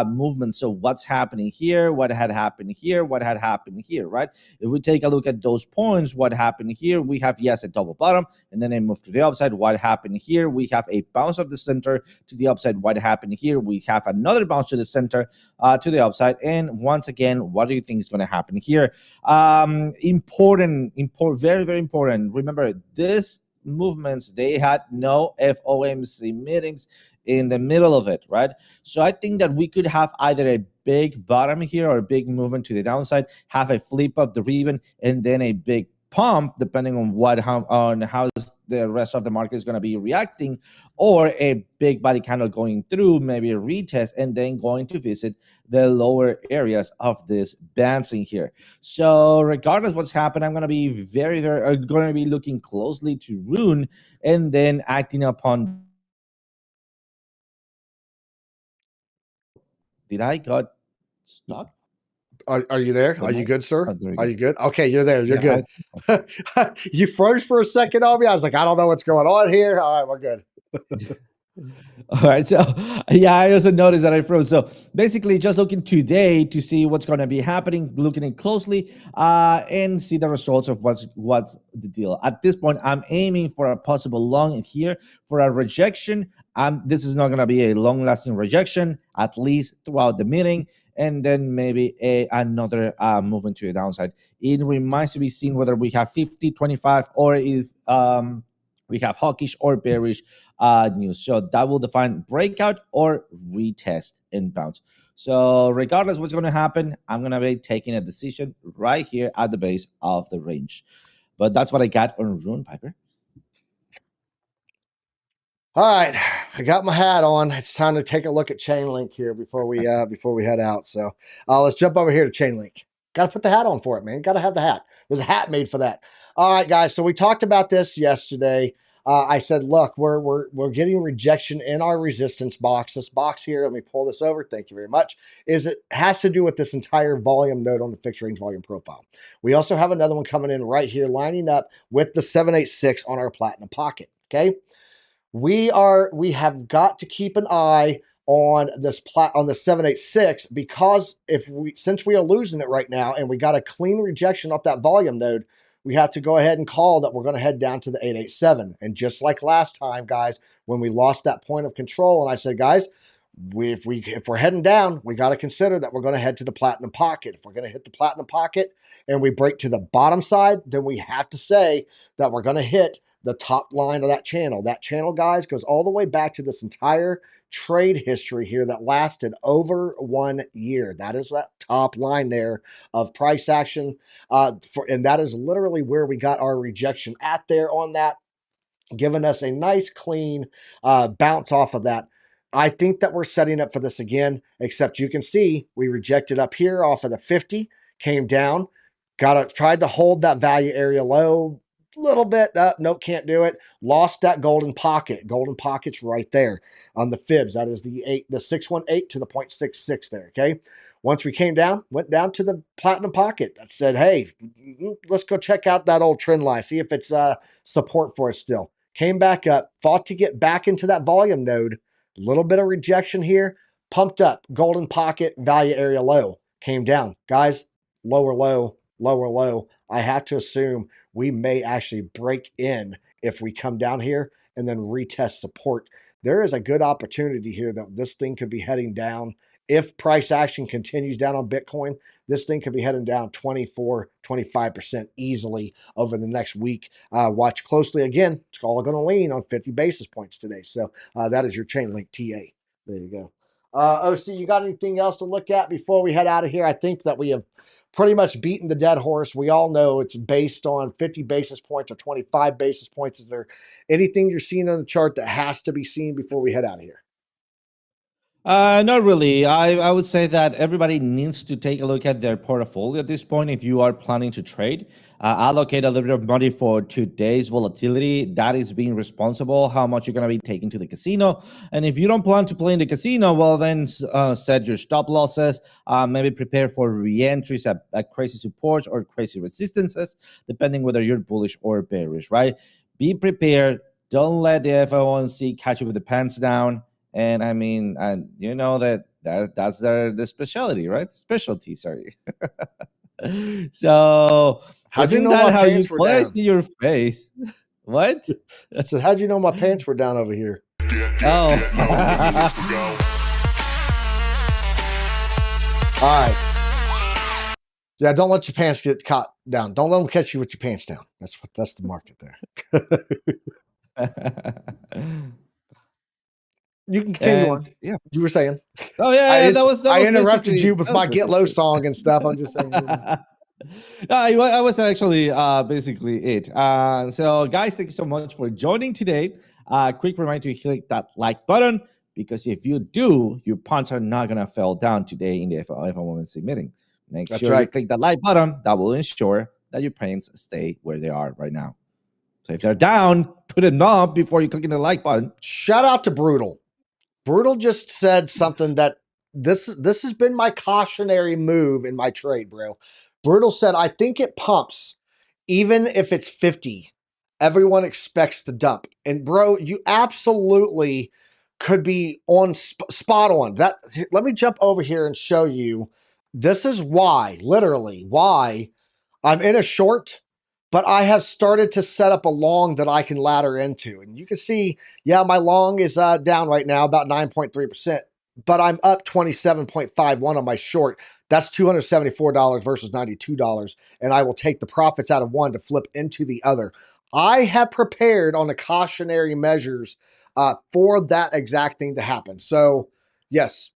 movement. So what's happening here? What had happened here? What had happened here, right? If we take a look at those points, what happened here? We have, yes, a double bottom, and then a move to the upside. What happened here? We have a bounce of the center to the upside. What happened here? We have another bounce to the center to the upside. And once again, what do you think is going to happen here? Important, very, very important. Remember, this movements, they had no FOMC meetings in the middle of it, right? So I think that we could have either a big bottom here or a big movement to the downside, have a flip of the ribbon, and then a big pump, depending on how the rest of the market is going to be reacting, or a big body candle going through, maybe a retest, and then going to visit the lower areas of this bands in here. So regardless what's happened, I'm going to be very going to be looking closely to Rune and then acting upon. Did I got stuck? Are you there? Are you good, sir? Oh, there we Are go. you good? Okay, you're there. You're Yeah, good. You froze for a second on me. I was like, I don't know what's going on here. All right, we're good. All right, so yeah, I also noticed that I froze. So basically, just looking today to see what's going to be happening, looking it closely, and see the results of what's the deal. At this point, I'm aiming for a possible long here for a rejection. This is not going to be a long-lasting rejection, at least throughout the meeting, and then maybe another movement to the downside. It remains to be seen whether we have 50, 25, or if we have hawkish or bearish news. So that will define breakout or retest and bounce. So regardless what's going to happen, I'm going to be taking a decision right here at the base of the range. But that's what I got on Rune, Piper. All right, I got my hat on. It's time to take a look at Chainlink here before we head out. So let's jump over here to Chainlink. Got to put the hat on for it, man. Got to have the hat. There's a hat made for that. All right, guys. So we talked about this yesterday. I said, look, we're getting rejection in our resistance box. This box here, let me pull this over. Thank you very much. It has to do with this entire volume node on the fixed range volume profile. We also have another one coming in right here, lining up with the 786 on our platinum pocket. Okay. We have got to keep an eye on this on the 786, because since we are losing it right now and we got a clean rejection off that volume node, we have to go ahead and call that we're going to head down to the 887. And just like last time, guys, when we lost that point of control, and I said, guys, if we're heading down, we got to consider that we're going to head to the platinum pocket. If we're going to hit the platinum pocket and we break to the bottom side, then we have to say that we're going to hit the top line of that channel. That channel, guys, goes all the way back to this entire trade history here that lasted over 1 year. That is that top line there of price action. And that is literally where we got our rejection at there on that, giving us a nice clean bounce off of that. I think that we're setting up for this again, except you can see we rejected up here off of the 50, came down, tried to hold that value area low, little bit up. Nope, can't do it. Lost that golden pocket. Golden pocket's right there on the fibs. That is the 618 to the 0.66 there. Okay. Once we came down, went down to the platinum pocket. I said, hey, let's go check out that old trend line, see if it's support for us still. Came back up, fought to get back into that volume node. A little bit of rejection here, pumped up, golden pocket, value area low, came down. Guys, lower low, lower low. I have to assume we may actually break in if we come down here and then retest support. There is a good opportunity here that this thing could be heading down. If price action continues down on Bitcoin, this thing could be heading down 24, 25% easily over the next week. Watch closely. Again, it's all going to lean on 50 basis points today. So that is your Chainlink TA. There you go. OC, you got anything else to look at before we head out of here? I think that we have pretty much beaten the dead horse. We all know it's based on 50 basis points or 25 basis points. Is there anything you're seeing on the chart that has to be seen before we head out of here? Not really. I would say that everybody needs to take a look at their portfolio at this point. If you are planning to trade, allocate a little bit of money for today's volatility. That is being responsible, how much you're going to be taking to the casino. And if you don't plan to play in the casino, well, then set your stop losses. Maybe prepare for re-entries at crazy supports or crazy resistances, depending whether you're bullish or bearish, right? Be prepared. Don't let the FOMC catch you with the pants down. And I mean, you know that's the specialty, right? Specialty, sorry. So How'd you isn't know that my how you pants were play? I down? see your face. What? I said, how'd you know my pants were down over here? Oh. All right. Yeah, don't let your pants get caught down. Don't let them catch you with your pants down. That's the market there. You can continue on. Yeah. You were saying. Oh yeah, that was I interrupted basically- you with that my was Get Low basically- song and stuff. I'm just saying. I was actually basically it. So, guys, thank you so much for joining today. Quick reminder to click that like button because if you do, your punts are not going to fall down today in the FOMC meeting. Make That's sure you right. click that like button. That will ensure that your paints stay where they are right now. So if they're down, put it up before you click the like button. Shout out to Brutal. Brutal just said something that this has been my cautionary move in my trade, bro. Brutal said, I think it pumps even if it's 50. Everyone expects the dump. And bro, you absolutely could be on spot on. That let me jump over here and show you. This is why, literally, why I'm in a short, but I have started to set up a long that I can ladder into. And you can see, yeah, my long is down right now, about 9.3%, but I'm up 27.51 on my short. That's $274 versus $92. And I will take the profits out of one to flip into the other. I have prepared on the cautionary measures for that exact thing to happen. So, yes,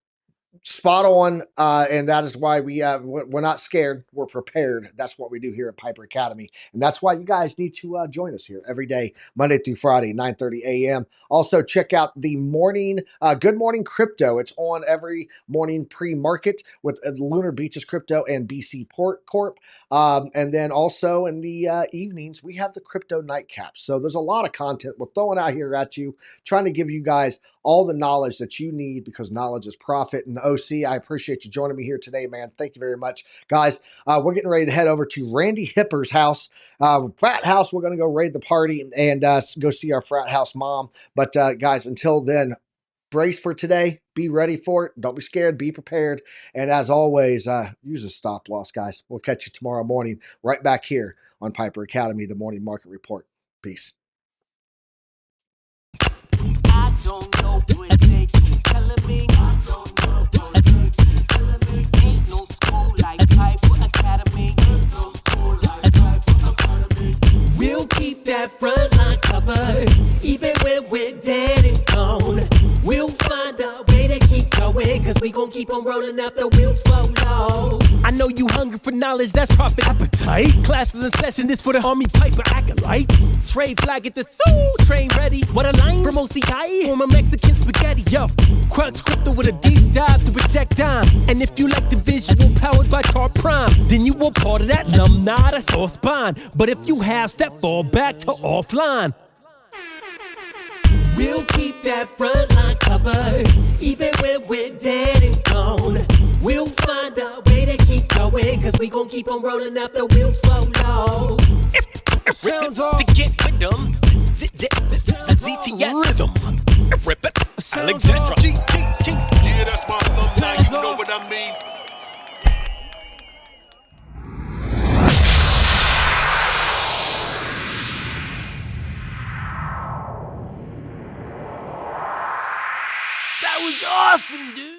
spot on, and that is why we're not scared. We're prepared. That's what we do here at Piper Academy, and that's why you guys need to join us here every day, Monday through Friday, 9:30 a.m. Also, check out the morning Good Morning Crypto. It's on every morning pre-market with Lunar Beaches Crypto and BC Port Corp. And then also in the evenings, we have the Crypto Nightcaps. So there's a lot of content we're throwing out here at you, trying to give you guys all the knowledge that you need because knowledge is profit. And OC, I appreciate you joining me here today, man. Thank you very much. Guys, we're getting ready to head over to Randy Hipper's house, frat house. We're going to go raid the party and go see our frat house mom. But guys, until then, brace for today. Be ready for it. Don't be scared. Be prepared. And as always, use a stop loss, guys. We'll catch you tomorrow morning right back here on Piper Academy, the Morning Market Report. Peace. I don't know what they keep telling me. I don't know what they keep telling me. Ain't no school like Piper Academy. Ain't no school like Piper Academy. We'll keep that front line covered, even when we're dead and gone. We'll find a way to keep going, cause we gon' keep on rolling out the wheels fall low. I know you hungry for knowledge, that's profit appetite. Classes in session, this for the Army Piper acolytes. Trade flag at the soul, train ready. What a line from OCI, from a Mexican spaghetti. Yo, crunch crypto with a deep dive to reject dime. And if you like the visual powered by Tar Prime, then you were part of that alumni, that's all spine. But if you have step, fall back to offline. We'll keep that front line covered, even when we're dead and gone. We'll find a way to keep going, cause we gon' keep on rolling out the wheels fall low. Sound off. To get with them, the ZTS rhythm. Rip it, Alexandra. Yeah, that's my alumni, you know what I mean. That was awesome, dude.